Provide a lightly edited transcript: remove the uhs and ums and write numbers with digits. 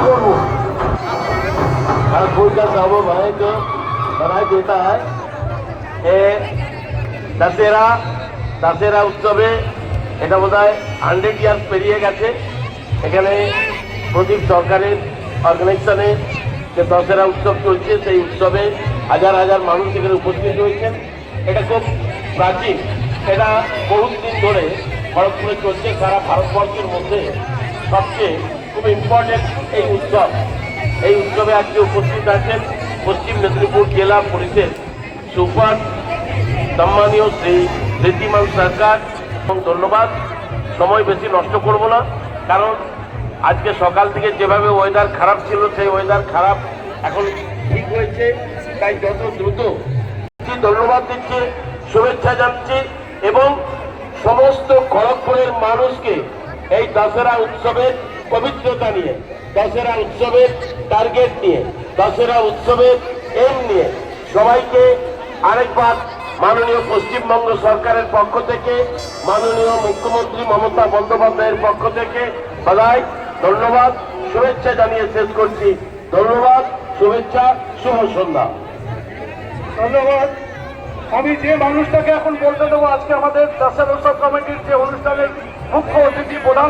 बोलूं, हर कोई का सबब है जो बनाई देता है। दशहरा उत्सवे এটা বোধহয় 100 ইয়ার্স পেরিয়ে গেছে। এখানে প্রদীপ সরকারের অর্গানাইজেশনে যে দশহরা উৎসব চলছে, সেই উৎসবে হাজার হাজার মানুষ এখানে উপস্থিত হয়েছেন। এটা খুব প্রাচীন, এটা বহুত দিন ধরে খড়গপুরে চলছে। সারা ভারতবর্ষের মধ্যে সবচেয়ে খুব ইম্পর্টেন্ট এই উৎসব। এই উৎসবে আজকে উপস্থিত আছেন পশ্চিম মেদিনীপুর জেলা পুলিশের সুপার সম্মানীয় শ্রী ঋদ্ধিমান সরকার। এবং ধন্যবাদ। সময় বেশি নষ্ট করব না, কারণ আজকে সকাল থেকে যেভাবে ওয়েদার খারাপ ছিল, সেই ওয়েদার খারাপ এখন ঠিক হয়েছে। তাই যত দ্রুত ধন্যবাদ দিচ্ছি, শুভেচ্ছা জানাচ্ছি এবং সমস্ত খড়গপুরের মানুষকে এই দশহরা উৎসবের পবিত্রতা নিয়ে, দশহরা উৎসবের টার্গেট নিয়ে, দশহরা উৎসবের এম নিয়ে সবাইকে আরেকবার মাননীয় পশ্চিমবঙ্গ সরকারের পক্ষ থেকে, মাননীয় মুখ্যমন্ত্রী মমতা বন্দ্যোপাধ্যায়ের পক্ষ থেকে বধাই, ধন্যবাদ, শুভেচ্ছা জানিয়ে শেষ করছি। ধন্যবাদ, শুভেচ্ছা, শুভ সন্ধ্যা। ধন্যবাদ। আমি যে মানুষটাকে এখন বলতে দেবো, আজকে আমাদের দশহরা উৎসব কমিটির যে অনুষ্ঠানের মুখ্য অতিথি প্রধান